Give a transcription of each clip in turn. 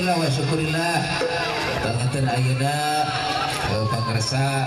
alhamdulillah wa syukurillah tangan ayeuna pangresa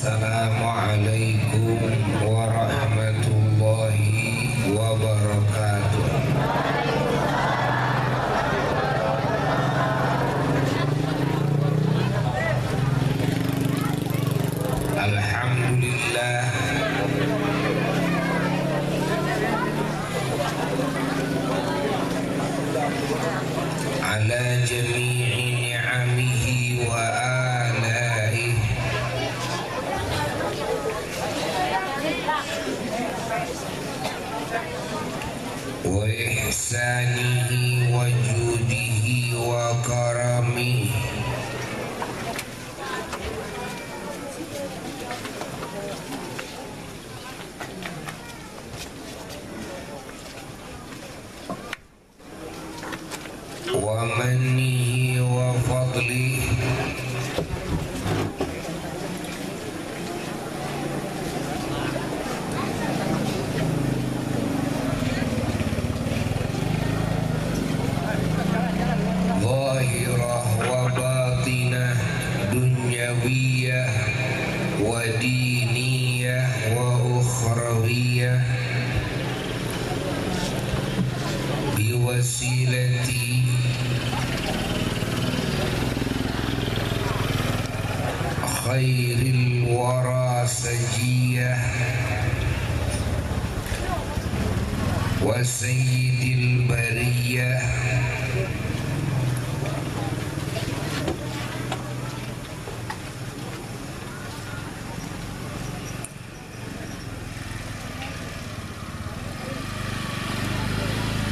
Assalamualaikum warahmatullahi wabarakatuh. Alhamdulillah ala jami'i ni'amihi wa wa ihsanihi wa judihi wa karamihi wa mannihi wa fadlihi dunyawiyah wa diniyah wa ukhrawiyah biwasilati khairil wara sajiyah wa sayyidil bariyah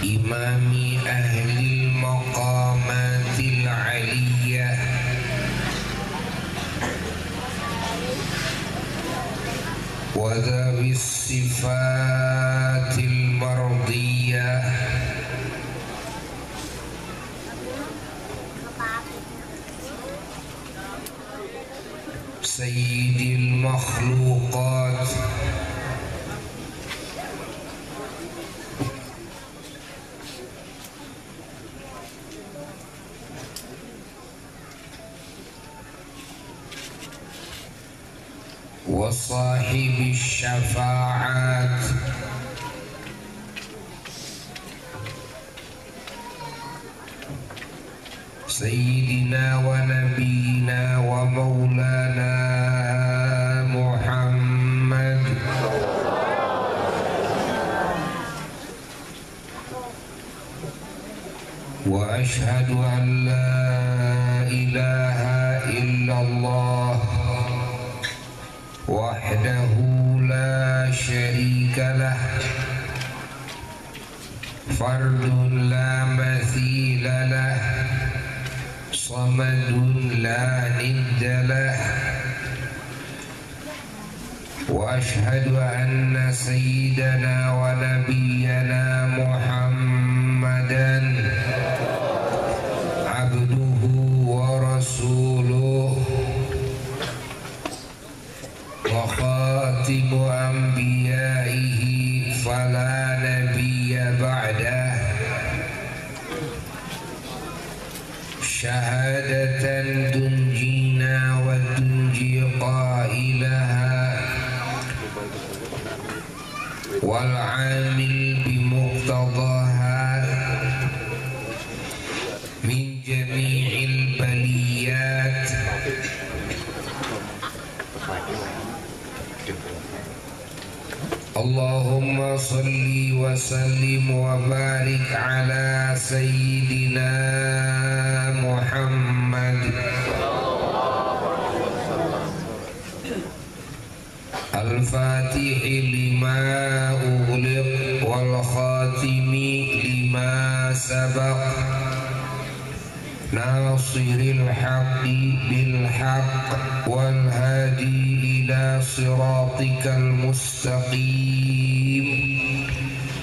imami ahli maqamatil aliyah wa dhawis sifatil mardiyah sayyidil makhluqat wa صاحب الشفاعات سيدنا ونبينا ومولانا محمد وأشهد أن لا إله إلا الله وحده لا شريك له فرد لا مثيل له صمد لا ند له وأشهد أن سيدنا ونبينا محمدا عبده ورسوله وخاتم أنبيائه فلا نبي بعده شهادة تنجينا وتنجي قائلها والعامل بمقتضاها من جميع البليات اللهم صل وسلم وبارك على سيدنا محمد الفاتح لما أغلق والخاتم لما سبق ناصر الحق بالحق والهادي إلى صراطك المستقيم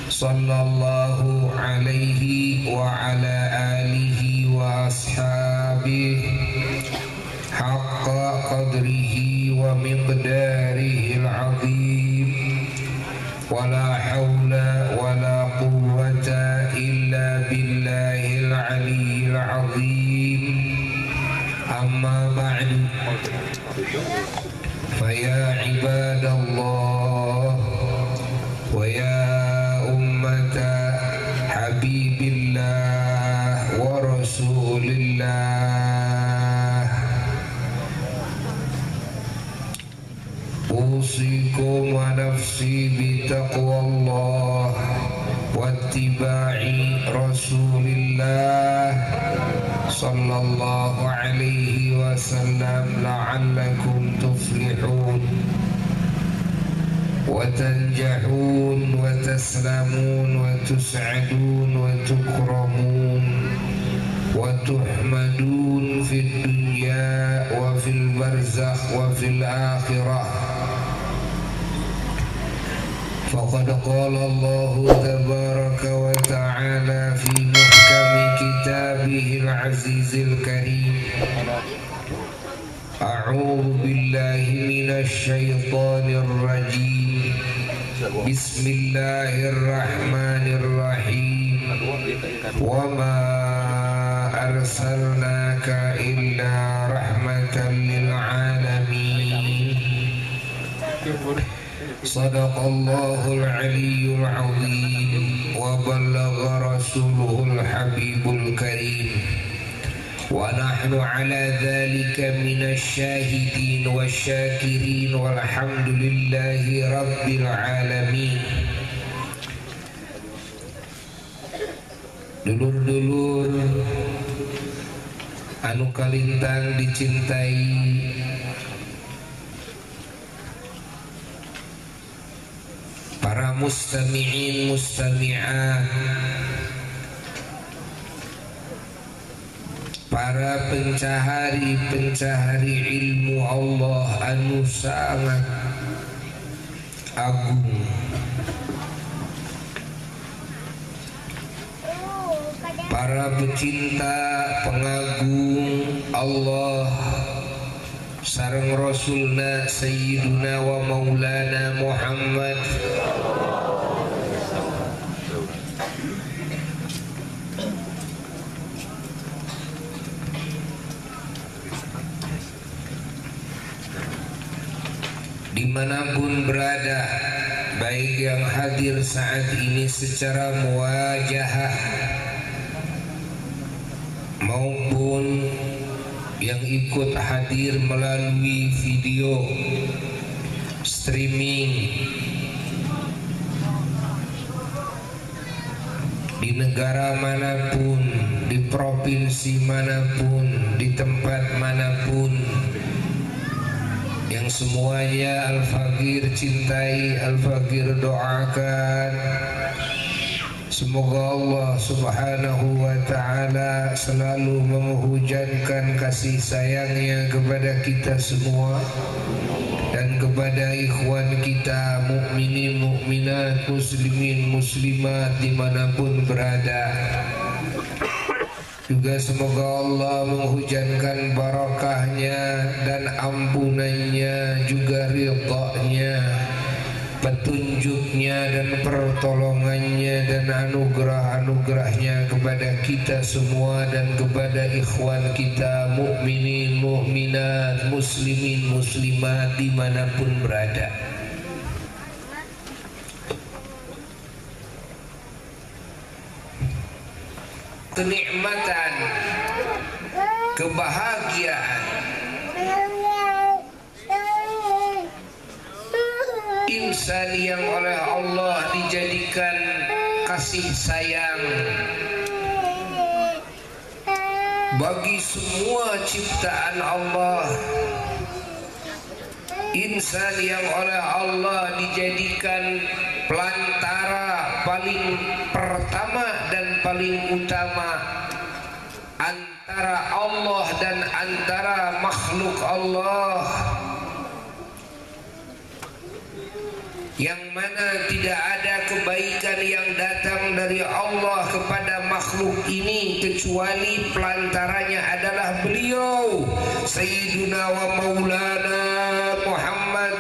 صلى الله عليه وعلى آله وأصحابه حق قدره ومقداره العظيم ولا حول ولا قوة إلا بالله العلي العظيم أما بعد فيا عباد الله ويا أمة حبيب الله ورسول الله أوصيكم ونفسي بتقوى الله واتباع رسول الله صلى الله عليه وسلم لعلكم تفلحون وتنجحون وتسلمون وتسعدون وتكرمون وتحمدون في الدنيا وفي البرزخ وفي الآخرة فقد قال الله تبارك وتعالى في محكم كتابه العزيز الكريم أعوذ بالله من الشيطان الرجيم بسم الله الرحمن الرحيم وما أرسلناك إلا رحمة للعالمين صدق الله العلي العظيم وبلغ رسوله الحبيب الكريم ونحن على ذلك من الشاهدين والشاكرين والحمد لله رب العالمين. Dulur-dulur anu kalintang dicintai, para mustami'in mustami'at, para pencahari-pencahari ilmu Allah anu sangat agung, para pecinta pengagum Allah sareng Rasulna Sayyiduna wa Maulana Muhammad dimanapun berada, baik yang hadir saat ini secara muwajahah maupun yang ikut hadir melalui video streaming di negara manapun, di provinsi manapun, di tempat manapun, yang semuanya Al-Fakir cintai, Al-Fakir doakan. Semoga Allah Subhanahu wa ta'ala selalu menghujamkan kasih sayangnya kepada kita semua dan kepada ikhwan kita mukminin mukminat, muslimin muslimat dimanapun berada. Juga semoga Allah menghujamkan barakahnya dan ampunannya, juga ridha-Nya, petunjuknya dan pertolongannya dan anugerah-anugerahnya kepada kita semua dan kepada ikhwan kita mukminin mukminat, muslimin muslimat dimanapun berada. Kenikmatan, kebahagiaan, insan yang oleh Allah dijadikan kasih sayang bagi semua ciptaan Allah, insan yang oleh Allah dijadikan pelantara paling pertama dan paling utama antara Allah dan antara makhluk Allah, yang mana tidak ada kebaikan yang datang dari Allah kepada makhluk ini kecuali pelantaranya adalah beliau Sayyiduna wa Maulana Muhammad.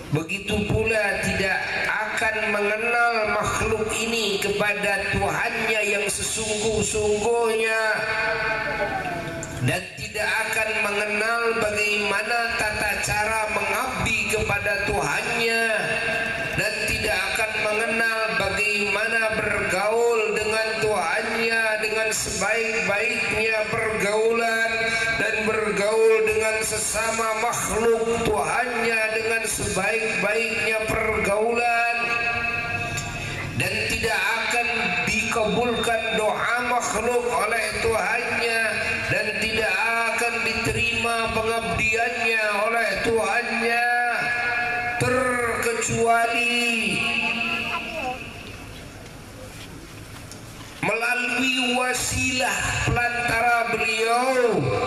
Begitu pula tidak akan mengenal makhluk ini kepada Tuhannya yang sesungguh-sungguhnya, dan tidak akan mengenal bagaimana tata cara mengabdi kepada Tuhannya, dan tidak akan mengenal bagaimana bergaul dengan Tuhannya dengan sebaik-baiknya pergaulan, dan bergaul dengan sesama makhluk Tuhannya dengan sebaik-baiknya pergaulan, dan tidak akan dikabulkan doa makhluk oleh Tuhannya, dan tidak akan diterima pengabdiannya oleh Tuhannya terkecuali melalui wasilah pelantara beliau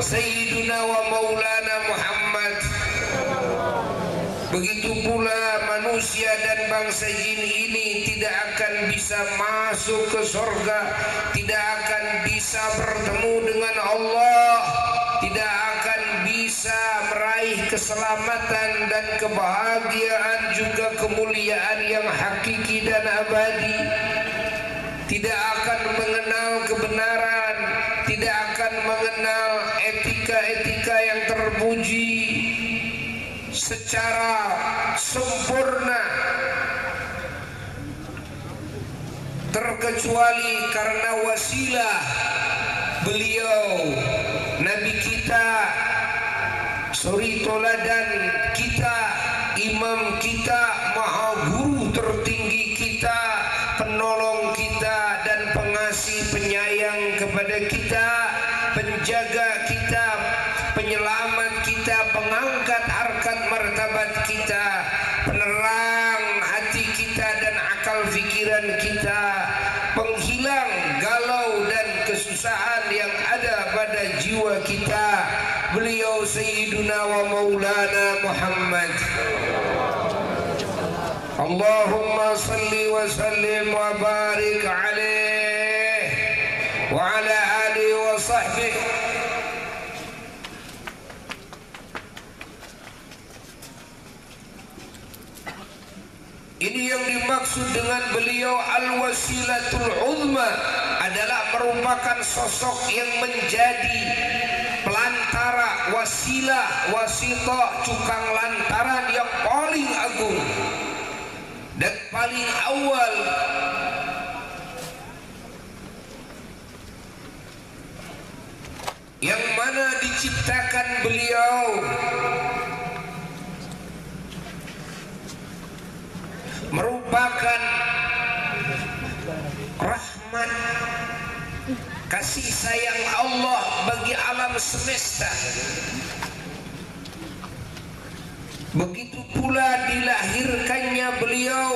Sayyiduna wa Maulana Muhammad. Begitu pula manusia dan bangsa jin ini tidak akan bisa masuk ke surga, tidak akan bisa bertemu dengan Allah, tidak akan bisa meraih keselamatan dan kebahagiaan juga kemuliaan yang hakiki dan abadi, tidak akan mengenal kebenaran, tidak akan mengenal etika-etika yang terpuji secara sempurna, terkecuali karena wasilah beliau Nabi kita, suri toladan kita, imam kita, maha guru tertinggi kita, penolong kita dan pengasih penyayang kepada kita, penjaga kita, penyelamat kita, pengangkat harkat martabat kita, penerang hati kita dan akal pikiran kita, penghilang galau dan kesusahan yang ada pada jiwa kita, beliau Sayyiduna wa Maulana Muhammad. Allahumma salli wa sallim wa barik alaih wa ala alihi wa sahbihi. Ini yang dimaksud dengan beliau al-wasilatul uzma adalah merupakan sosok yang menjadi pelantara perantara, wasilah, wasithah, cukang lantaran yang paling agung dan paling awal, yang mana diciptakan beliau merupakan rahmat kasih sayang Allah bagi alam semesta. Begitu pula dilahirkannya beliau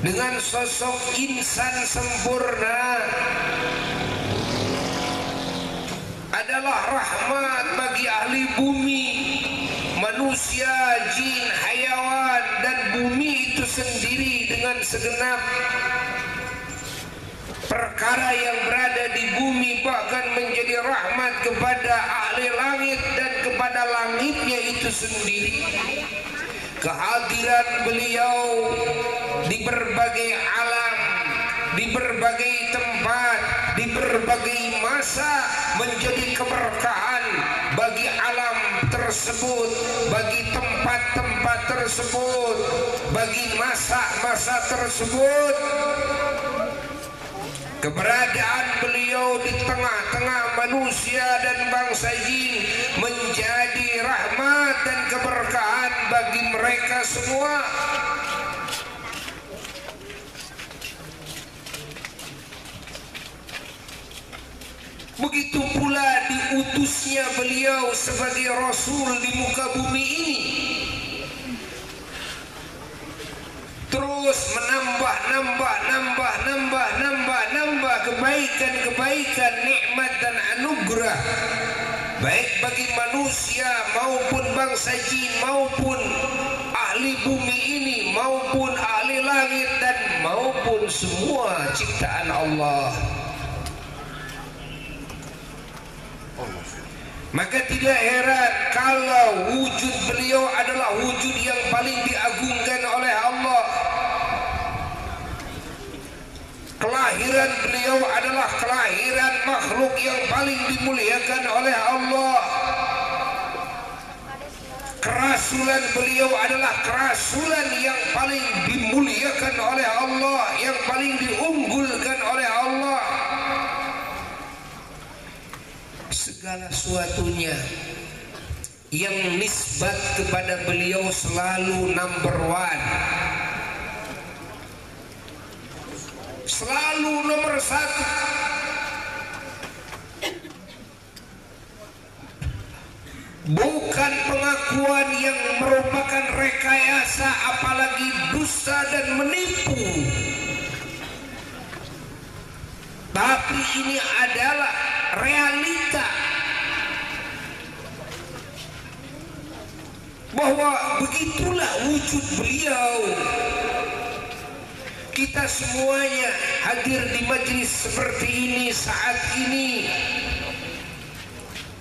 dengan sosok insan sempurna adalah rahmat bagi ahli bumi, manusia, jin, hayawan, dan bumi itu sendiri dengan segenap perkara yang berada di bumi, bahkan menjadi rahmat kepada ahli langit dan kepada langitnya itu sendiri. Kehadiran beliau di berbagai alam, di berbagai tempat, di berbagai masa menjadi keberkahan bagi alam tersebut, bagi tempat-tempat tersebut, bagi masa-masa tersebut. Keberadaan beliau di tengah-tengah manusia dan bangsa jin menjadi rahmat dan keberkahan bagi mereka semua. Begitu pula diutusnya beliau sebagai Rasul di muka bumi ini, terus menambah kebaikan, nikmat dan anugerah baik bagi manusia maupun bangsa jin maupun ahli bumi ini maupun ahli langit dan maupun semua ciptaan Allah. Maka tidak heran kalau wujud beliau adalah wujud yang paling diagungkan oleh Allah. Kelahiran beliau adalah kelahiran makhluk yang paling dimuliakan oleh Allah. Kerasulan beliau adalah kerasulan yang paling dimuliakan oleh Allah, yang paling diunggulkan oleh Allah. Segala sesuatunya yang nisbat kepada beliau selalu number one, selalu nomor satu. Bukan pengakuan yang merupakan rekayasa, apalagi dusta dan menipu, tapi ini adalah realita bahwa begitulah wujud beliau. Kita semuanya hadir di majelis seperti ini saat ini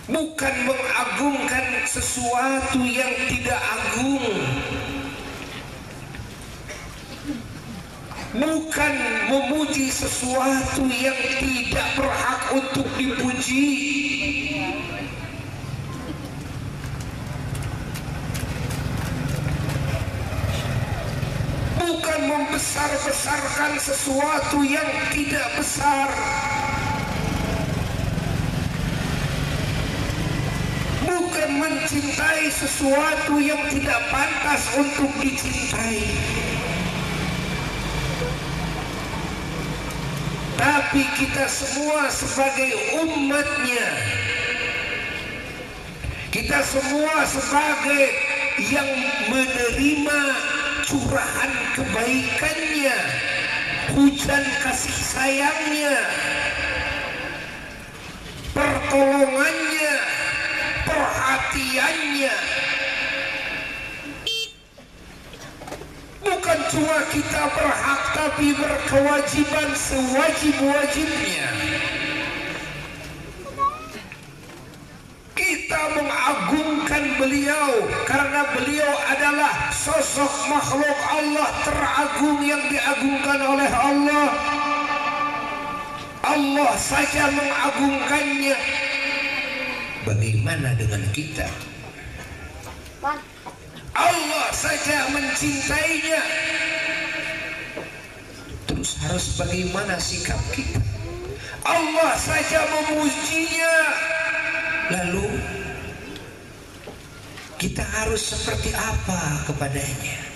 bukan mengagungkan sesuatu yang tidak agung, bukan memuji sesuatu yang tidak berhak untuk dipuji, bukan membesar-besarkan sesuatu yang tidak besar, bukan mencintai sesuatu yang tidak pantas untuk dicintai. Tapi kita semua sebagai umatnya, kita semua sebagai yang menerima curahan kebaikannya, hujan kasih sayangnya, pertolongannya, perhatiannya. Bukan cuma kita berhak, tapi berkewajiban sewajib-wajibnya. Kita mengagungkan beliau karena beliau adalah sosok makhluk Allah teragung yang diagungkan oleh Allah. Allah saja mengagungkannya. Bagaimana dengan kita? Allah saja mencintainya. Terus harus bagaimana sikap kita? Allah saja memujinya. Lalu kita harus seperti apa kepadanya?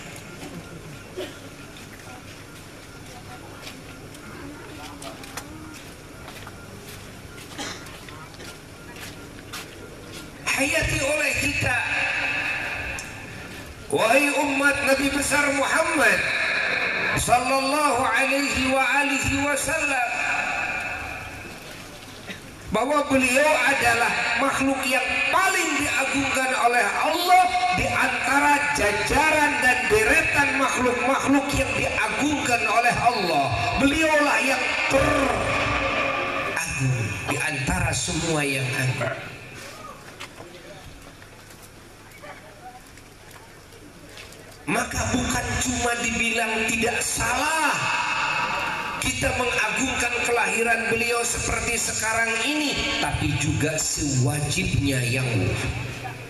Hayati oleh kita, wahai umat Nabi besar Muhammad sallallahu alaihi wasallam, bahwa beliau adalah makhluk yang paling diagungkan oleh Allah di antara jajaran dan deretan makhluk-makhluk yang diagungkan oleh Allah. Beliaulah yang teragung di antara semua yang ada. Maka bukan cuma dibilang tidak salah kita mengagungkan kelahiran beliau seperti sekarang ini, tapi juga sewajibnya yang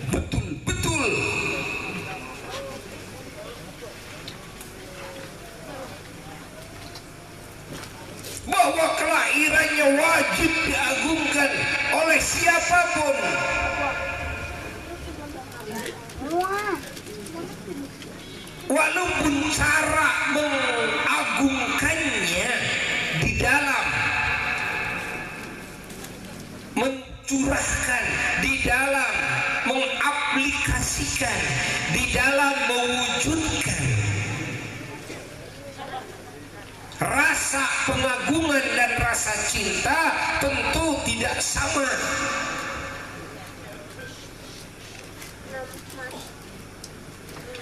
betul-betul bahwa kelahirannya wajib diagungkan oleh siapapun. Walaupun cara mengagungkannya di dalam mencurahkan, di dalam mengaplikasikan, di dalam mewujudkan rasa pengagungan dan rasa cinta tentu tidak sama.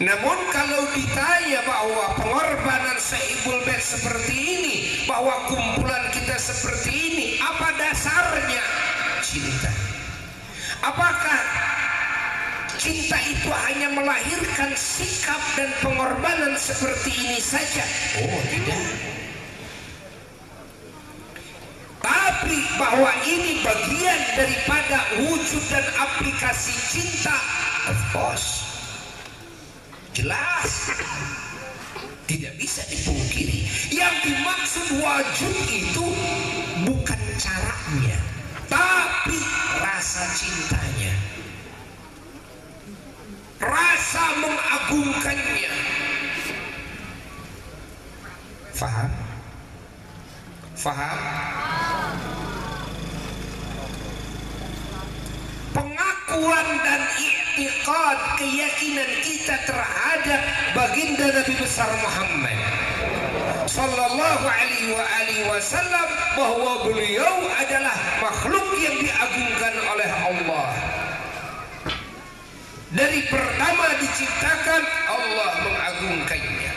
Namun kalau ditanya bahwa pengorbanan Sayyidul Bait seperti ini, bahwa kumpulan kita seperti ini, apa dasarnya? Cinta. Apakah cinta itu hanya melahirkan sikap dan pengorbanan seperti ini saja? Oh, tidak. Tapi bahwa ini bagian daripada wujud dan aplikasi cinta, of course. Jelas, tidak bisa dipungkiri. Yang dimaksud wajib itu bukan caranya, tapi rasa cintanya, rasa mengagungkannya. Faham? Faham? Pengakuan dan i'tiqad, keyakinan kita terhadap baginda Nabi besar Muhammad sallallahu alaihi wasallam, bahwa beliau adalah makhluk yang diagungkan oleh Allah. Dari pertama diciptakan Allah mengagungkannya.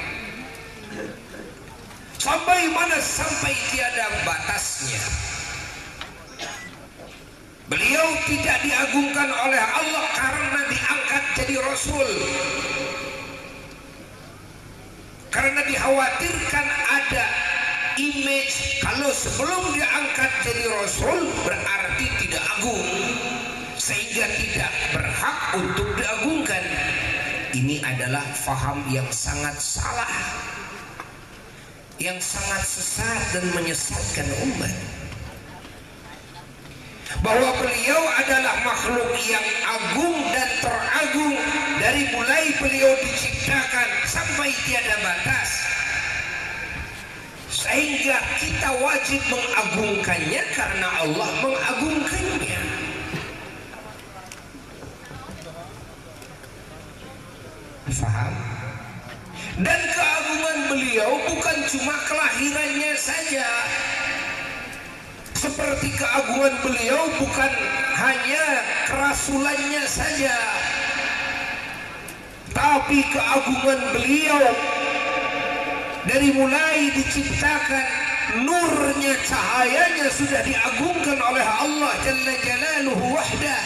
Sampai mana? Sampai tiada batasnya. Beliau tidak diagungkan oleh Allah karena diangkat jadi Rasul, karena dikhawatirkan ada image kalau sebelum diangkat jadi Rasul berarti tidak agung, sehingga tidak berhak untuk diagungkan. Ini adalah faham yang sangat salah, yang sangat sesat dan menyesatkan umat. Bahwa beliau adalah makhluk yang agung dan teragung dari mulai beliau diciptakan sampai tiada batas, sehingga kita wajib mengagungkannya karena Allah mengagungkannya. Faham? Dan keagungan beliau bukan cuma kelahirannya saja. Seperti keagungan beliau bukan hanya kerasulannya saja, tapi keagungan beliau dari mulai diciptakan, nurnya, cahayanya sudah diagungkan oleh Allah Jalla Jalaluhu wahdah.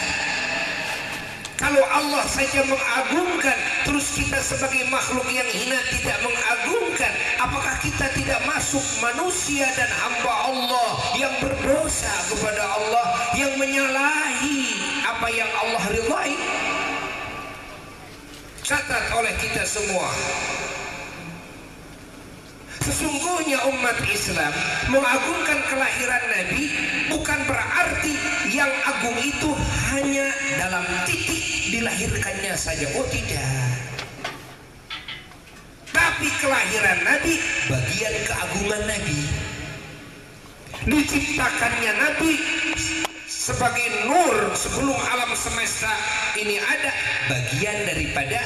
Kalau Allah saja mengagungkan, terus kita sebagai makhluk yang hina tidak mengagungkan, apakah kita tidak masuk manusia dan hamba Allah yang berdosa kepada Allah, yang menyalahi apa yang Allah ridhai? Catat oleh kita semua. Sesungguhnya umat Islam mengagungkan kelahiran Nabi bukan berarti yang agung itu hanya dalam titik dilahirkannya saja. Oh tidak. Tapi kelahiran Nabi bagian keagungan Nabi. Diciptakannya Nabi sebagai nur sebelum alam semesta ini ada, bagian daripada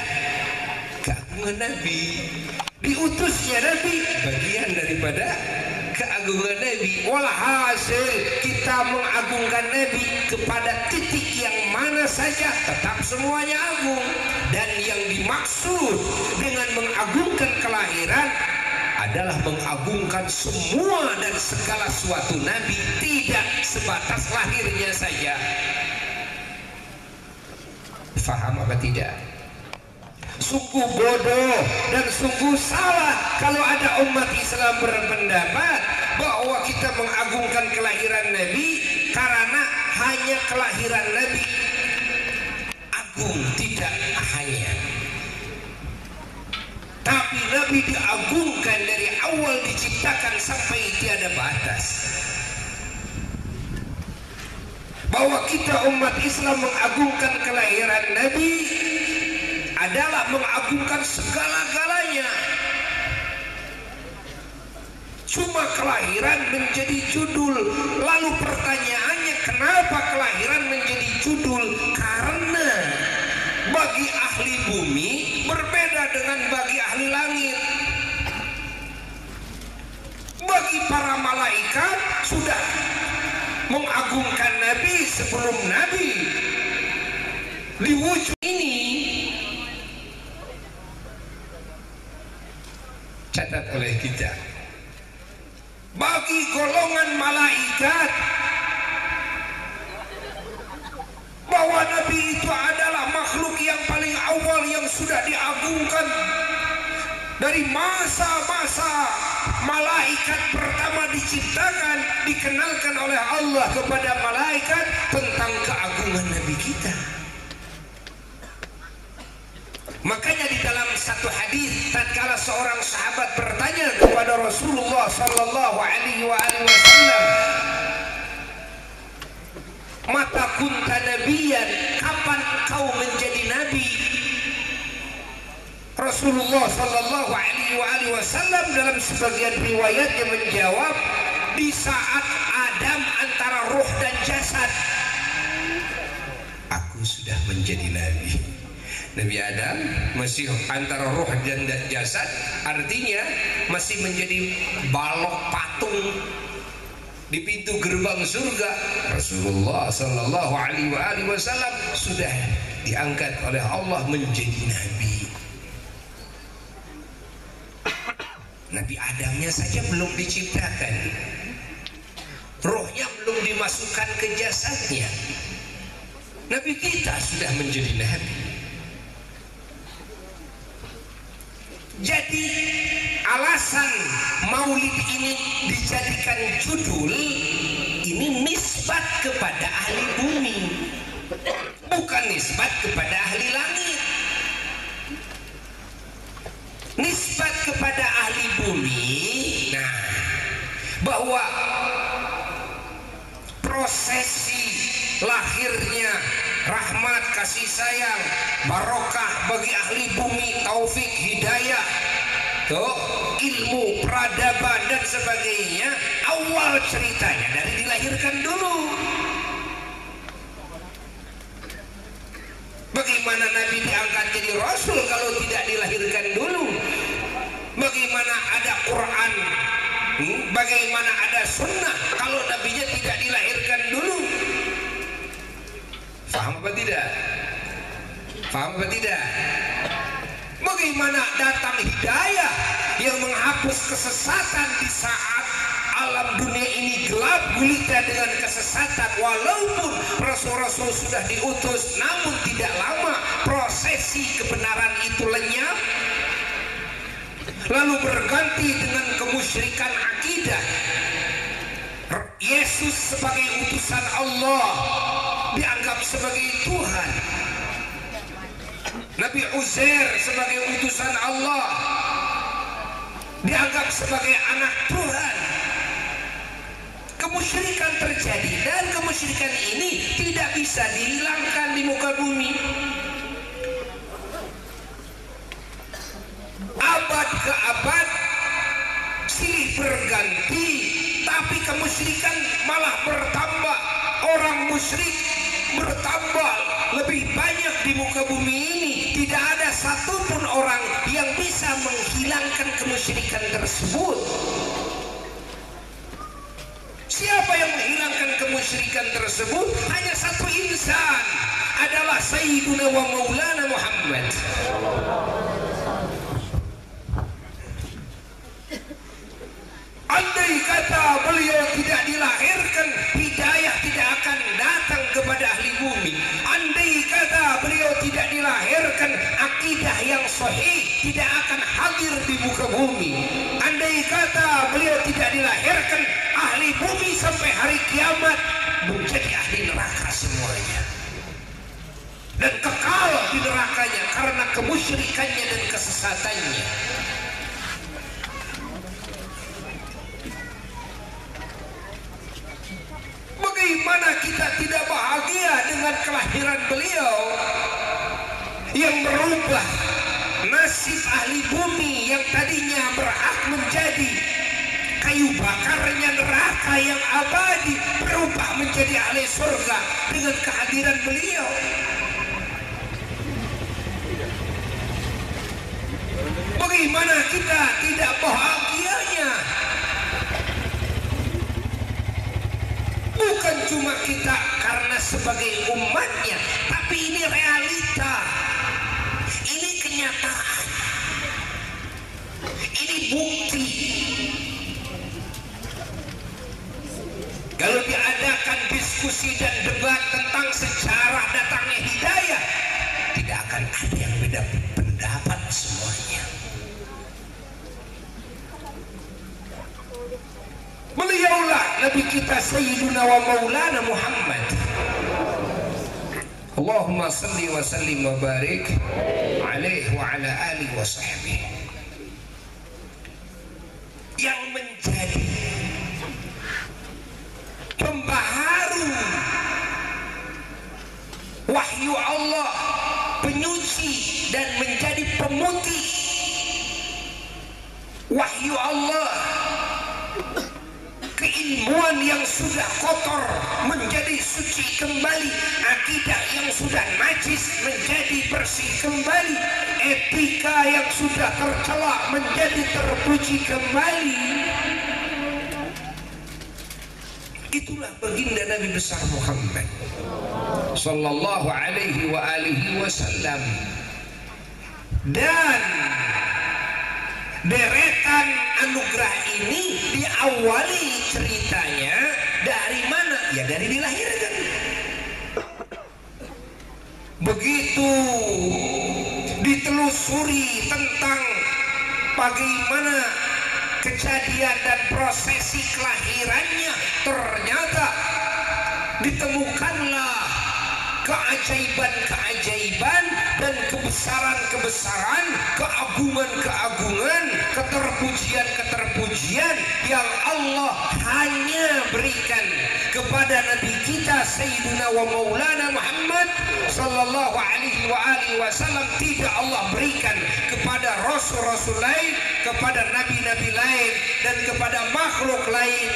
keagungan Nabi. Diutusnya Nabi bagian daripada keagungan Nabi. Walhasil kita mengagungkan Nabi kepada titik yang mana saja tetap semuanya agung. Dan yang dimaksud dengan mengagungkan kelahiran adalah mengagungkan semua dan segala suatu Nabi, tidak sebatas lahirnya saja. Faham apa tidak? Sungguh bodoh dan sungguh salah kalau ada umat Islam berpendapat bahwa kita mengagungkan kelahiran Nabi karena hanya kelahiran Nabi agung. Tidak hanya, tapi Nabi diagungkan dari awal diciptakan sampai tiada batas. Bahwa kita umat Islam mengagungkan kelahiran Nabi adalah mengagungkan segala-galanya. Cuma kelahiran menjadi judul. Lalu pertanyaannya, kenapa kelahiran menjadi judul? Karena bagi ahli bumi berbeda dengan bagi ahli langit. Bagi para malaikat sudah mengagungkan Nabi sebelum Nabi di wujud ini. Catat oleh kita, bagi golongan malaikat bahwa Nabi itu adalah makhluk yang paling awal yang sudah diagungkan dari masa-masa malaikat pertama diciptakan. Dikenalkan oleh Allah kepada malaikat tentang keagungan Nabi kita. Makanya di dalam satu hadis, tatkala seorang sahabat bertanya kepada Rasulullah sallallahu alaihi wasallam, "Mata kunta nabiyan?" Kapan kau menjadi nabi? Rasulullah sallallahu alaihi wasallam dalam sebagian riwayatnya menjawab, di saat Adam antara ruh dan jasad, aku sudah menjadi nabi. Nabi Adam masih antara roh dan jasad, artinya masih menjadi balok patung di pintu gerbang surga. Rasulullah sallallahu alaihi wasallam sudah diangkat oleh Allah menjadi nabi. Nabi Adamnya saja belum diciptakan, rohnya belum dimasukkan ke jasadnya. Nabi kita sudah menjadi nabi. Jadi alasan maulid ini dijadikan judul ini nisbat kepada ahli bumi, bukan nisbat kepada ahli langit. Nisbat kepada ahli bumi, nah, bahwa prosesi lahirnya rahmat, kasih sayang, barokah bagi ahli bumi, taufik, hidayah, tuh, ilmu, peradaban dan sebagainya, awal ceritanya dari dilahirkan dulu. Bagaimana Nabi diangkat jadi Rasul kalau tidak dilahirkan dulu? Bagaimana ada Quran? Bagaimana ada sunnah kalau Nabinya tidak dilahirkan dulu? Paham apa tidak? Paham apa tidak? Bagaimana datang hidayah yang menghapus kesesatan di saat alam dunia ini gelap gulita dengan kesesatan. Walaupun rasul-rasul sudah diutus, namun tidak lama prosesi kebenaran itu lenyap, lalu berganti dengan kemusyrikan akidah. Yesus sebagai utusan Allah dianggap sebagai Tuhan, Nabi Uzair sebagai utusan Allah dianggap sebagai anak Tuhan. Kemusyrikan terjadi, dan kemusyrikan ini tidak bisa dihilangkan di muka bumi. Abad ke abad silih berganti, tapi kemusyrikan malah bertambah. Orang musyrik bertambah lebih banyak di muka bumi ini. Tidak ada satupun orang yang bisa menghilangkan kemusyrikan tersebut. Siapa yang menghilangkan kemusyrikan tersebut? Hanya satu insan, adalah Sayyiduna wa Maulana Muhammad. Andai kata beliau tidak dilahirkan, hidayah tidak akan datang kepada ahli bumi. Andai kata beliau tidak dilahirkan, akidah yang sahih tidak akan hadir di muka bumi. Andai kata beliau tidak dilahirkan, ahli bumi sampai hari kiamat menjadi ahli neraka semuanya, dan kekal di nerakanya karena kemusyrikannya dan kesesatannya. Bagaimana kita tidak bahagia dengan kelahiran beliau yang merubah nasib ahli bumi yang tadinya berhak menjadi kayu bakarnya neraka yang abadi, berubah menjadi ahli surga dengan kehadiran beliau. Bagaimana kita tidak bahagianya? Bukan cuma kita karena sebagai umatnya, tapi ini realita, ini kenyataan, ini bukti. Kalau diadakan diskusi dan debat tentang sejarah datangnya hidayah, tidak akan ada yang beda pendapat semuanya. Beliaulah Nabi kita Sayyiduna wa Maulana Muhammad. Allahumma salli wa sallim wa barik alaihi wa ala alihi wa sahbihi. Yang menjadi pembaharu wahyu Allah, penyuci dan menjadi pemutih wahyu Allah, keilmuan yang sudah kotor menjadi suci kembali, akidah yang sudah najis menjadi bersih kembali, etika yang sudah tercela menjadi terpuji kembali. Itulah baginda Nabi besar Muhammad sallallahu alaihi wa alihi wasallam. Dan deretan anugerah ini diawali ceritanya dari mana? Ya dari dilahirkan. Begitu ditelusuri tentang bagaimana kejadian dan prosesi kelahirannya, ternyata ditemukanlah keajaiban-keajaiban dan kebesaran-kebesaran, keagungan-keagungan, keterpujian-keterpujian yang Allah hanya berikan kepada Nabi kita Sayyiduna wa Maulana Muhammad sallallahu alaihi wa alihi wasallam. Tidak Allah berikan kepada rasul-rasul lain, kepada nabi-nabi lain, dan kepada makhluk lain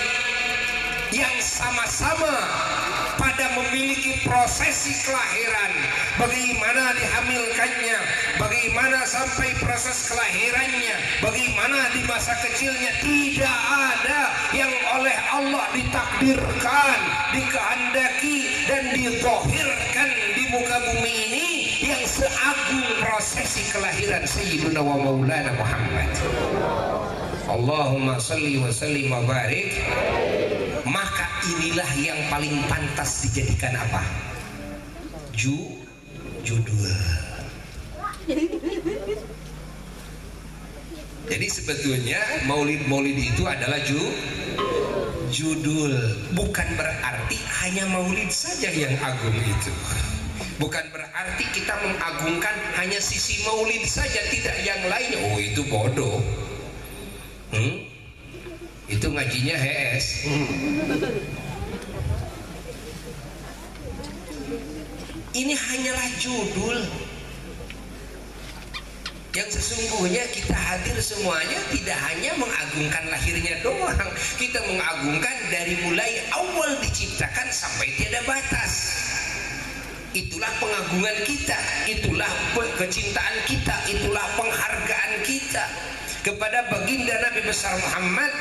yang sama-sama pada memiliki prosesi kelahiran, bagaimana dihamilkannya, bagaimana sampai proses kelahirannya, bagaimana di masa kecilnya. Tidak ada yang oleh Allah ditakdirkan, dikehendaki dan dizahirkan di muka bumi ini yang seagung prosesi kelahiran Sayyiduna wa Maulana Muhammad. Allahumma salli wa sallim wa barik. Maka inilah yang paling pantas dijadikan apa? Judul. Jadi sebetulnya maulid itu adalah judul. Bukan berarti hanya maulid saja yang agung itu. Bukan berarti kita mengagungkan hanya sisi maulid saja, tidak yang lainnya. Oh, itu bodoh. Itu ngajinya HS. Ini hanyalah judul. Yang sesungguhnya kita hadir semuanya tidak hanya mengagungkan lahirnya doang, kita mengagungkan dari mulai awal diciptakan sampai tiada batas. Itulah pengagungan kita, itulah kecintaan kita, itulah penghargaan kita kepada baginda Nabi besar Muhammad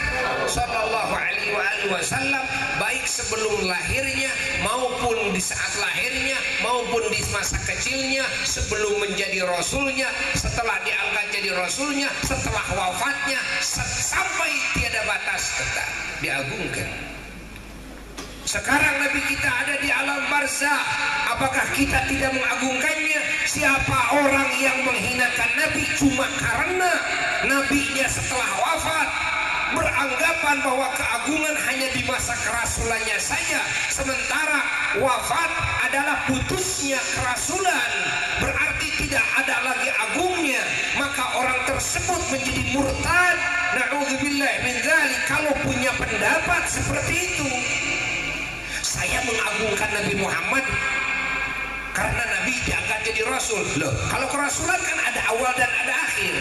sallallahu alaihi wasallam, baik sebelum lahirnya maupun di saat lahirnya maupun di masa kecilnya, sebelum menjadi rasulnya, setelah diangkat jadi rasulnya, setelah wafatnya, sampai tiada batas tetap diagungkan. Sekarang Nabi kita ada di alam barzakh, apakah kita tidak mengagungkannya? Siapa orang yang menghinakan Nabi cuma karena Nabinya setelah wafat, beranggapan bahwa keagungan hanya di masa kerasulannya saja, sementara wafat adalah putusnya kerasulan, berarti tidak ada lagi agungnya, maka orang tersebut menjadi murtad. Na'udzubillah min dzalik. Kalau punya pendapat seperti itu, saya mengagungkan Nabi Muhammad karena Nabi diangkat jadi Rasul. Loh, kalau kerasulan kan ada awal dan ada akhir.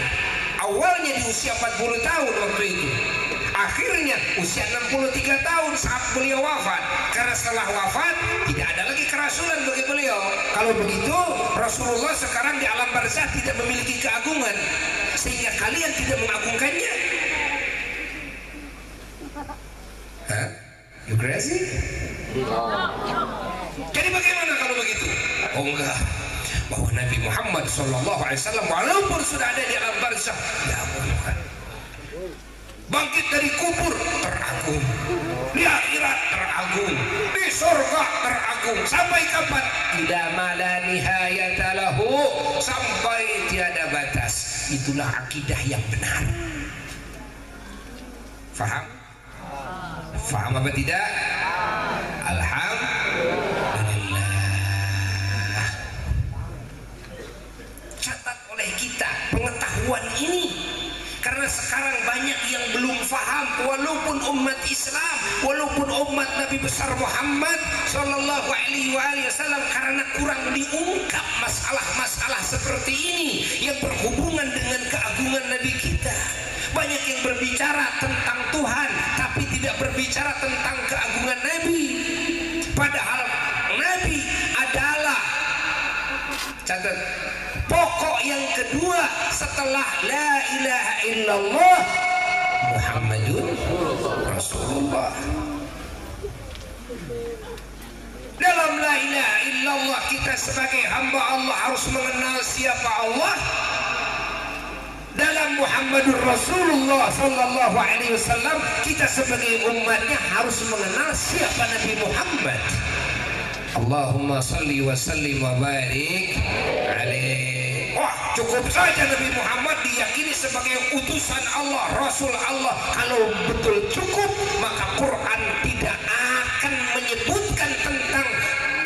Awalnya di usia 40 tahun waktu itu, akhirnya usia 63 tahun saat beliau wafat. Karena setelah wafat tidak ada lagi kerasulan bagi beliau. Kalau begitu Rasulullah sekarang di alam barzakh tidak memiliki keagungan, sehingga kalian tidak mengagungkannya. Hah? You crazy? Jadi bagaimana kalau begitu? Oh enggak, bahwa Nabi Muhammad SAW walaupun sudah ada di alam barzakh diagungkan, bangkit dari kubur teragung, di akhirat teragung, di surga teragung, sampai kapan? Tidak mala nihayata lahu, sampai tiada batas. Itulah akidah yang benar. Faham? Faham apa tidak? Alhamdulillah. Catat oleh kita pengetahuan ini, karena sekarang banyak yang belum faham, walaupun umat Islam, walaupun umat Nabi besar Muhammad sallallahu alaihi wasallam, karena kurang diungkap masalah-masalah seperti ini yang berhubungan dengan keagungan Nabi kita. Banyak yang berbicara tentang Tuhan tapi tidak berbicara tentang keagungan Nabi. Padahal Nabi adalah, catat, pokok yang kedua setelah la ilaha illallah Muhammadun Rasulullah. Dalam la ilaha illallah kita sebagai hamba Allah harus mengenal siapa Allah. Dalam Muhammadur Rasulullah sallallahu alaihi wasallam kita sebagai umatnya harus mengenal siapa Nabi Muhammad. Allahumma salli wa sallim wa barik alaihi. Wah, cukup saja Nabi Muhammad diyakini sebagai utusan Allah, Rasul Allah. Kalau betul cukup, maka Quran tidak akan menyebutkan tentang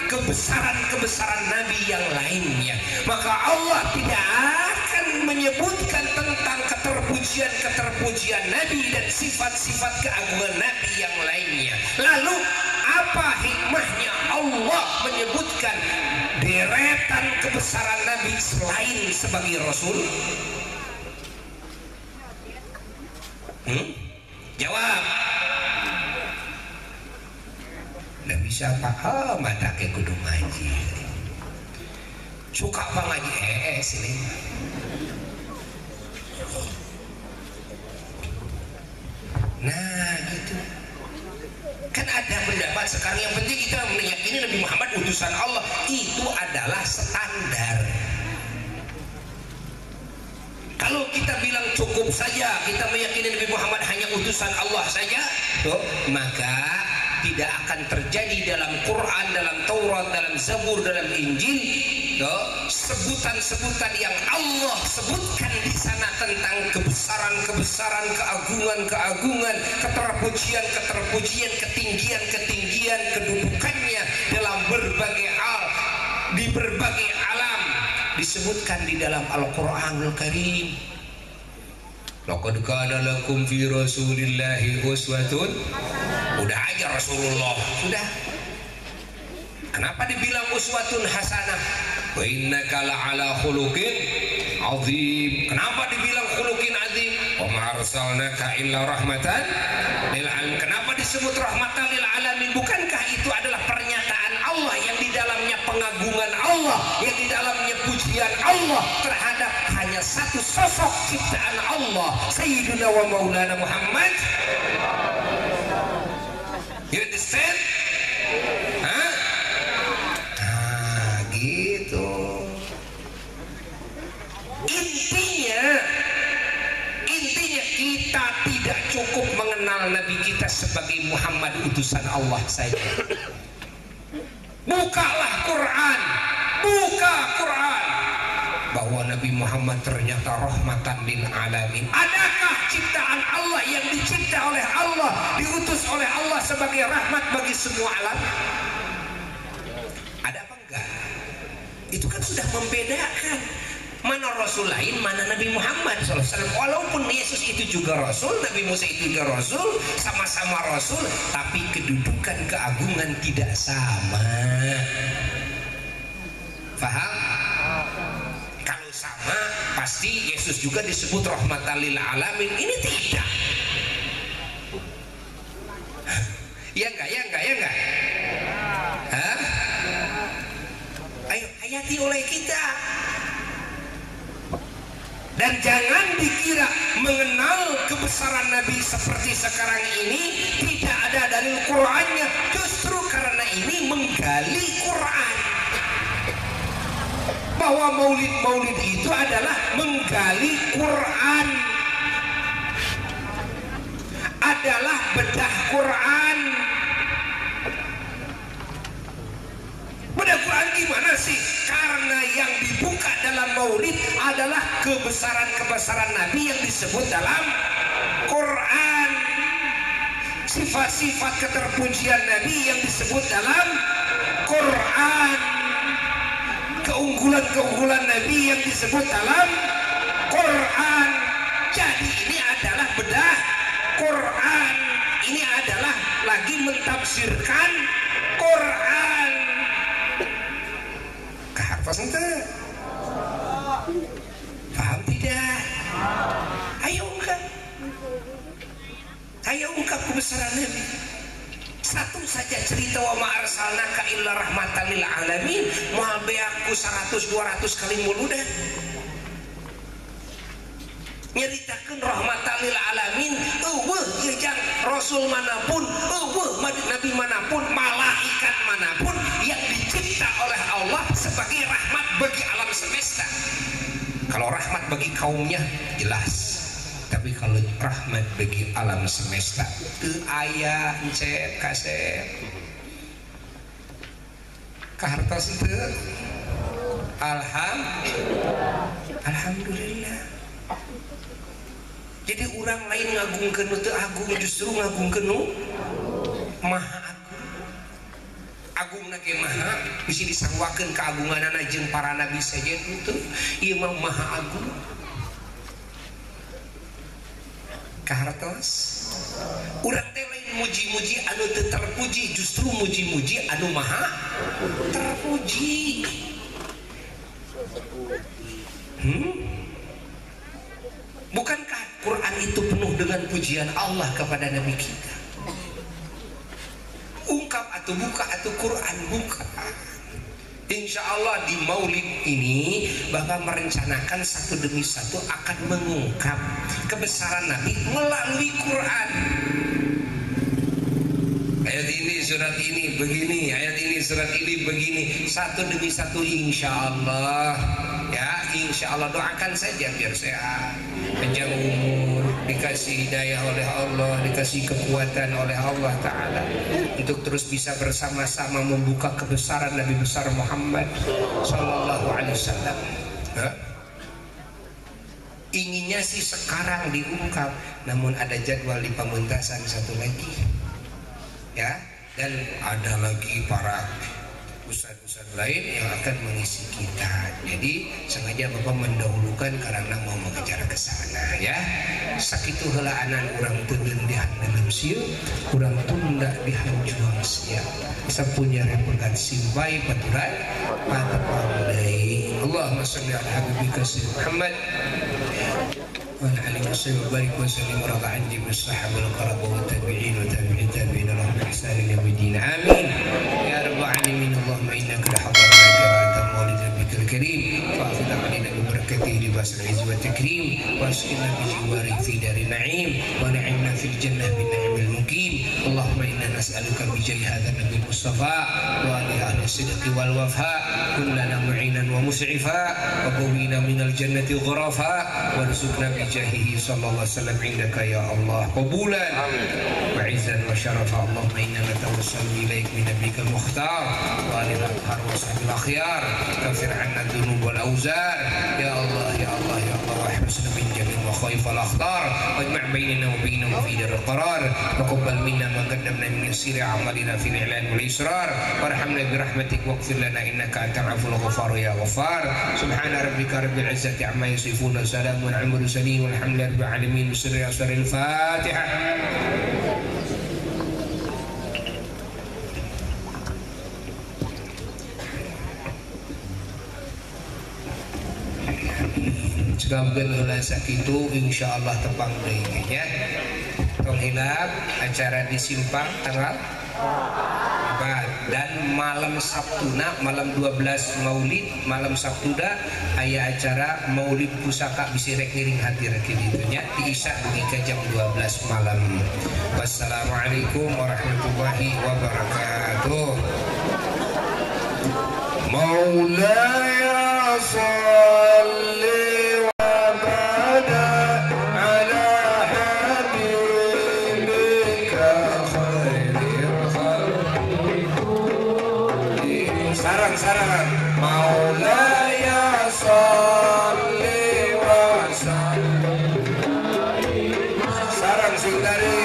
kebesaran-kebesaran Nabi yang lainnya. Maka Allah tidak akan menyebutkan tentang keterpujian Nabi dan sifat-sifat keagungan Nabi yang lainnya. Lalu apa hikmahnya Allah menyebutkan deretan kebesaran Nabi selain sebagai Rasul? Jawab. Nggak bisa paham, mata ke kudu ngaji. Suka apa ngaji ini? Nah gitu. Kan ada pendapat sekarang, yang penting kita meyakini Nabi Muhammad utusan Allah. Itu adalah standar. Kalau kita bilang cukup saja, kita meyakini Nabi Muhammad hanya utusan Allah saja, maka tidak akan terjadi dalam Quran, dalam Taurat, dalam Zabur, dalam Injil sebutan-sebutan yang Allah sebutkan di sana tentang kebesaran-kebesaran, keagungan-keagungan, keterpujian-keterpujian, ketinggian-ketinggian kedudukannya dalam berbagai hal, di berbagai alam disebutkan di dalam Al-Qur'anul Karim. Laqad kana lakum fi Rasulillahi uswatun. Udah aja Rasulullah, sudah. Kenapa dibilang uswatun hasanah? Wa innaka la'ala khuluqin azim. Kenapa dibilang khuluqin azim? Wa ma arsalnaka illa rahmatan lil alamin. Kenapa disebut rahmatan lil alamin? Bukankah itu adalah pernyataan Allah yang di dalamnya pengagungan Allah, yang di dalamnya pujian Allah terhadap hanya satu sosok ciptaan Allah, Sayyidina wa Maulana Muhammad. You understand? Hah? Gitu. Intinya kita tidak cukup mengenal Nabi kita sebagai Muhammad utusan Allah saja. Bukalah Quran, buka Quran, bahwa Nabi Muhammad ternyata rahmatan lil alamin. Adakah ciptaan Allah yang dicipta oleh Allah, diutus oleh Allah sebagai rahmat bagi semua alam? Ada apa enggak? Itu kan sudah membedakan mana Rasul lain, mana Nabi Muhammad SAW. Walaupun Yesus itu juga Rasul, Nabi Musa itu juga Rasul, sama-sama Rasul, tapi kedudukan keagungan tidak sama. Faham? Kalau sama, pasti Yesus juga disebut rahmatan lil alamin. Ini tidak. Ya enggak, ya enggak, ya enggak? Hah? Ayo hayati oleh kita. Dan jangan dikira mengenal kebesaran Nabi seperti sekarang ini tidak ada dalil Qur'annya. Justru karena ini menggali Qur'an, bahwa maulid-maulid itu adalah menggali Qur'an, adalah bedah Qur'an. Bedah Quran gimana sih? Karena yang dibuka dalam maulid adalah kebesaran-kebesaran Nabi yang disebut dalam Quran, sifat-sifat keterpujian Nabi yang disebut dalam Quran, keunggulan-keunggulan Nabi yang disebut dalam Quran. Jadi ini adalah bedah Quran, ini adalah lagi mentafsirkan Quran. Paham tidak? Paham tidak? Ayo ungkap kebesaran Nabi. Satu saja cerita wa ma arsalnaka illa rahmatan lil alamin, moal beaku 100-200 kali mulu dah. Nyeritakan rahmatan lil alamin, ya jang Rasul manapun, Nabi manapun, malaikat manapun yang dicipta oleh Allah sebagai rahmat bagi alam semesta. Kalau rahmat bagi kaumnya jelas, tapi kalau rahmat bagi alam semesta itu ayah cek kasep kahartos itu alhamdulillah. Jadi orang lain ngagungkeun teu agung, justru ngagungkeun maha agung. Agungna ge maha bisa disangwakeun keagunganana jeung para nabi saja itu. Ieu mah maha agung. Kahartos urang teh lain muji-muji anu teu terpuji, justru muji-muji anu maha terpuji. Bukankah Quran itu penuh dengan pujian Allah kepada Nabi kita? Ungkap atau buka atau Quran buka. Insya Allah di maulid ini Bapak merencanakan satu demi satu akan mengungkap kebesaran Nabi melalui Quran. Ayat ini surat ini begini, ayat ini surat ini begini, satu demi satu insya Allah Ya, insya Allah doakan saja biar sehat, panjang umur, dikasih hidayah oleh Allah, dikasih kekuatan oleh Allah Ta'ala untuk terus bisa bersama-sama membuka kebesaran Nabi besar Muhammad Sallallahu Alaihi Wasallam. Inginnya sih sekarang diungkap, namun ada jadwal di pementasan satu lagi, ya, dan ada lagi para ustadz-ustadz lain yang akan mengisi kita. Jadi sengaja Bapak mendahulukan karena mau mengejar ke sana, ya. Sakitu heula anan urang teu deundihan dalam sieu, urang tunda dihanjuang sia. Sapunya repogan simpai baturan patepang deui. Allahumma shalli ala habibika Muhammad wa ala alihi wa barik wa sallim wa rada'an jibus sahabal qaraba wa tabi'in wa tabi'in tabi'in lahum bi ihsan ila yaumil amin ya rabbal alamin. Allahumma innaka la hadarna karatan maulid rabbikal karim fa'fid alaina bi barakatihi libas al-izz wa takrim wa asqina bi jiwari fi darin na'im wa na'imna fil jannah bin na'imil muqim. Allahumma inna nas'aluka bi jahi hadzal nabil mustafa wa ali ahli sidqi wal wafa kullana mu'inan wa mus'ifa wa qawina minal jannati ghurafa wa rizqna bi jahihi sallallahu alaihi wasallam indaka ya Allah qabulan wa izzan wa syarafa. Allahumma inna natawassalu ilaik min nabiyikal mukhtar wa alil athhar wa sahbil akhyar kafir anna dhunub wal awzar ya Allah ya Allah ya Allah wa ihsna min jami' wa khaif al akhtar wajma' bainana wa bainahum fi dar al qarar wa qabbal minna ma qaddamna min yasir a'malina fil i'lan wal israr warhamna bi rahmatik waghfir lana innaka antal aful ghafar ya ghafar. Subhana rabbika rabbil izzati amma yasifun wa salamun alal mursalin walhamdulillahi rabbil alamin. Bismillahir Fatihah. Segambeun heula sakitu insyaallah tepang deui nya. Tong hilap acara di Simpang tanggal 4 dan malam Sabtuna malam 12 Maulid malam Sabtuda aya acara Maulid Pusaka bisi rek ngiring hati rek kitu nya di Isya dugi ka jam 12 malam. Wassalamualaikum warahmatullahi wabarakatuh. Maulaya shalli sarang Maulaya sholli wa sallim sarang sing dari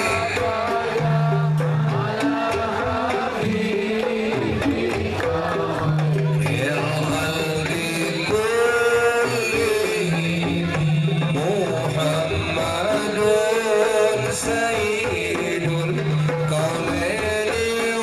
Muhammadun sayyidul kaunani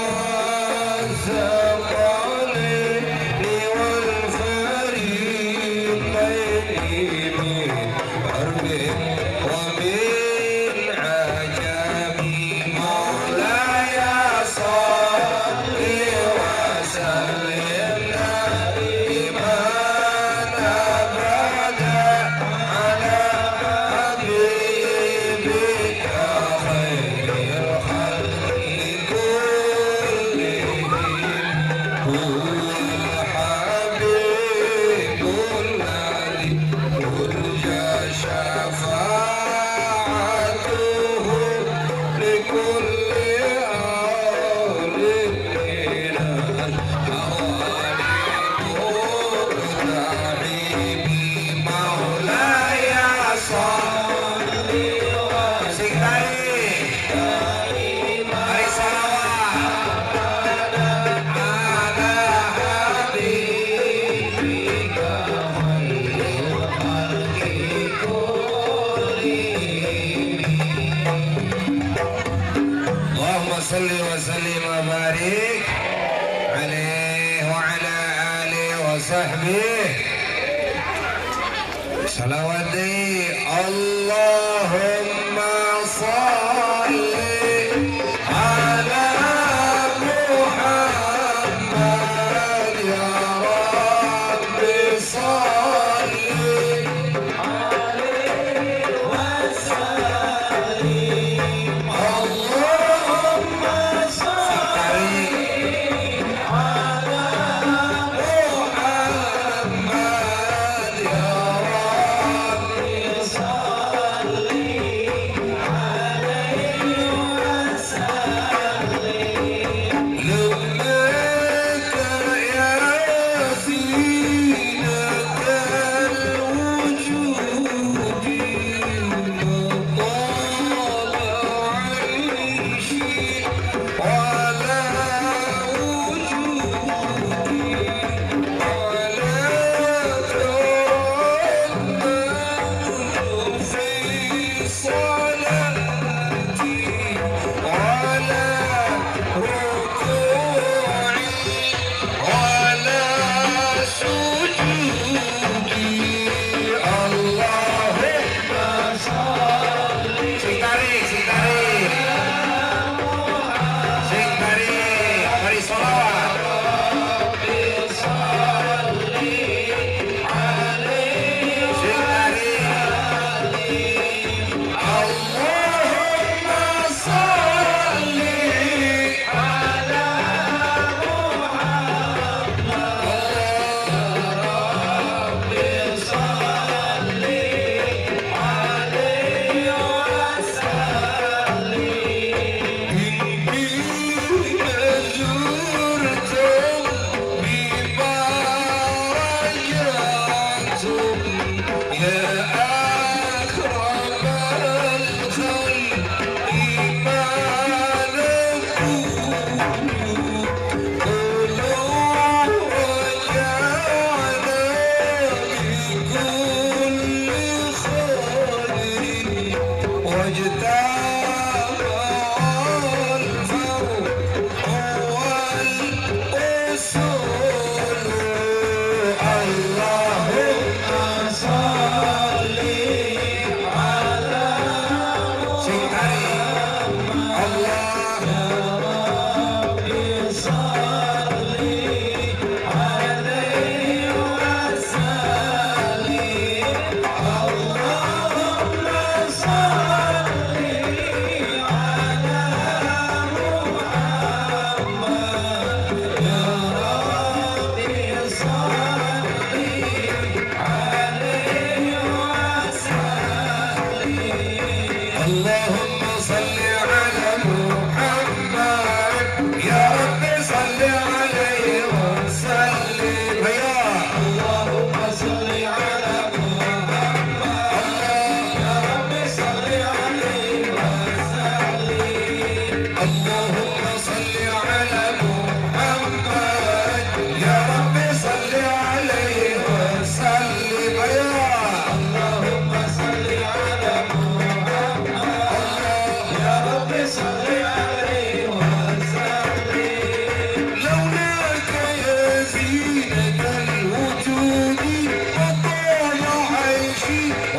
wa salli wa sallim wa barik alaihi wa ala alihi wa sahbihi salawati Allahumma salli ala Muhammad ya Rabbi salli alaihi wa sallim Allahumma salli ala Muhammad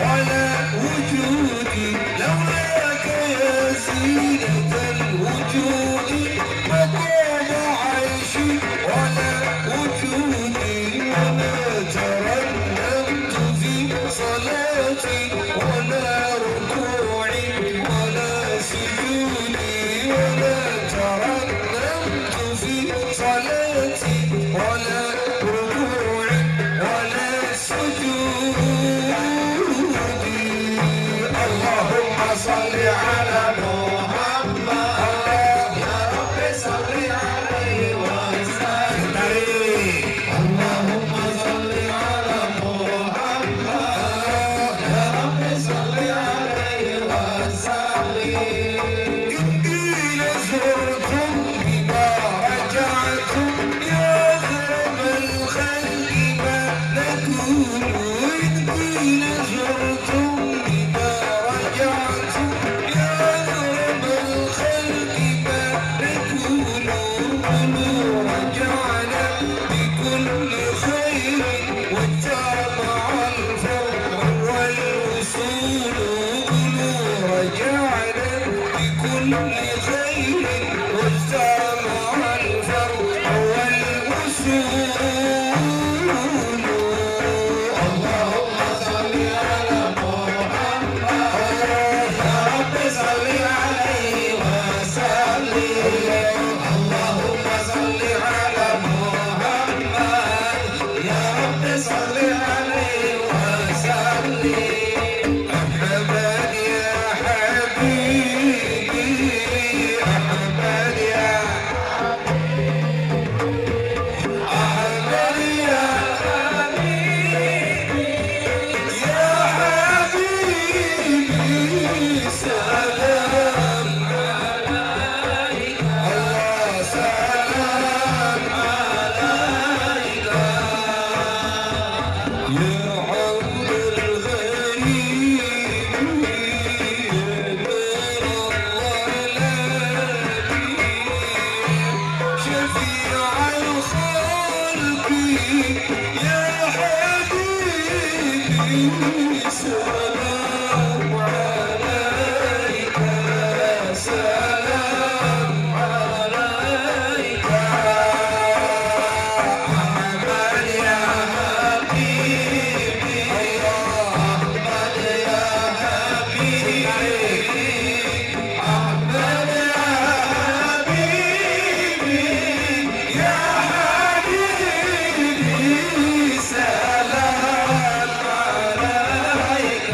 على وجودي لولاك يا زينة الوجود مقام عيشي على وجودي وما ترنمت في صلاتي ولا ركوعي ولا سجودي ولا ترنمت في صلاتي ولا ركوعي ولا سجودي اللهم صل على محمد يا رب صل عليه وسلم اللهم صل على محمد يا رب صل عليه وسلم إني لزرتم بما رجعتم يا أكرم الخلق ما نكون إني لزرتم بما رجعتم يا أكرم الخلق ما نكون قلوا رجعنا بكل خير واتبع الفرح والوصول قلوا رجعنا بكل خير واتبع الفرح والوصول اللهم صل على محمد يا رب صل عليه وسلم اللهم صل على محمد يا رب صل عليه وسلم أحمد يا حبيبي أحمد يا أحمد يا حبيبي يا حبيبي سلام عليك الله سلام عليك يا عبد الغريب يا نور الظلام شفيع الخلق يا حبيبي سلام عليك سلام عليك أحمد يا حبيبي أحمد يا حبيبي أحمد يا حبيبي يا حبيبي سلام عليك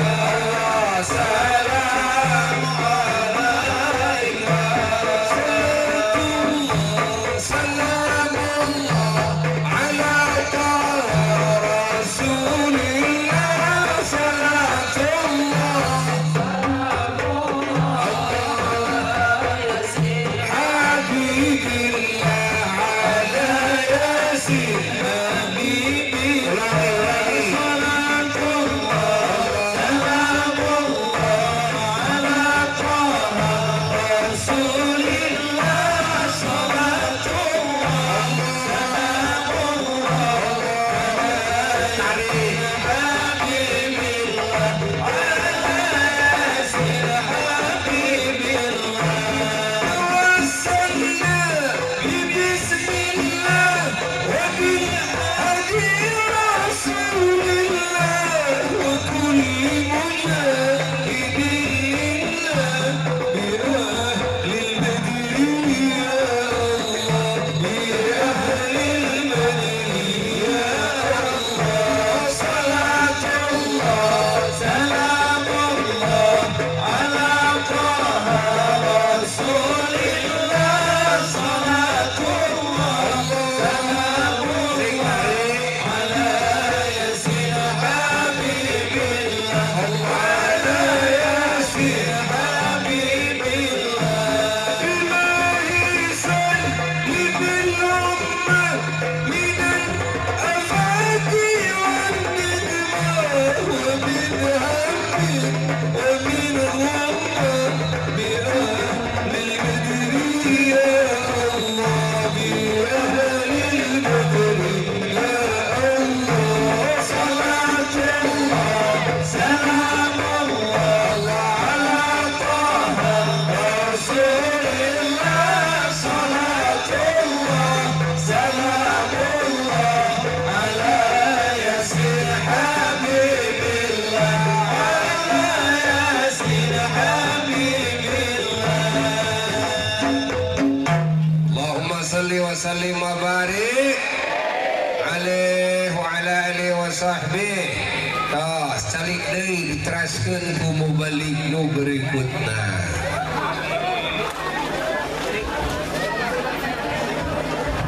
deui diteraskeun ku mubalik nu berikutna.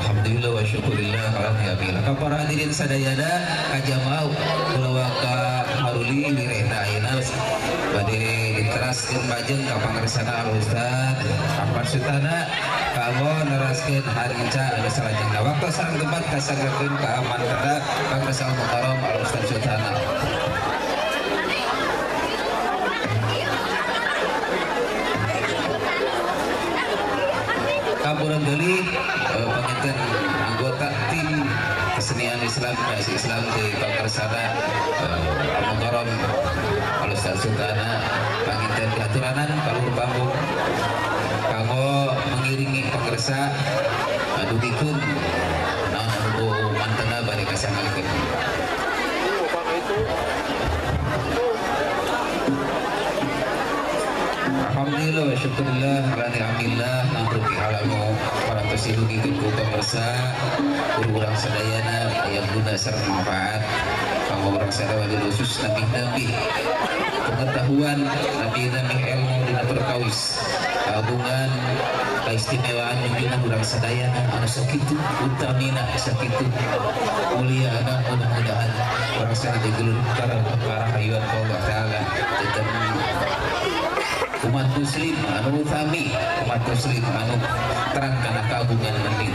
Alhamdulillah wa syukurillah ala ni'amillah. Para hadirin sadayana kajamau kulawa ka haruli wirehna ayeuna bade diteraskeun bajeng ka pangaresana Al Ustaz Ahmad Sutana kanggo neraskeun harita anu salajengna. Waktu sareng tempat kasanggakeun ka amantara Pangresa Al Mukarram Al Ustaz Sutana. Kaburan deuli panginten anggota tim kesenian Islam Kreasi Islam di Pangaresana Al Mukarram Al Ustaz Sutana panginten diaturanan kalur panggung kanggo mengiringi pangresa dugikeun anu mantena bari kasanggakeun. Alhamdulillah wa syukurillah ala ni'amillah nangruki halamu parantos dugikeun ku pamirsa urang sadayana aya guna sareng manfaat kanggo urang sadaya khusus nabi-nabi pengetahuan nabi-nabi ilmu dina perkawis kagungan keistimewaan junjungan urang sadayana anu sakitu utamina sakitu muliana mudah-mudahan urang sadaya digeuleuh para hayuan Allah taala tetep umat muslim anu utami umat muslim anu terang kana kagungan penting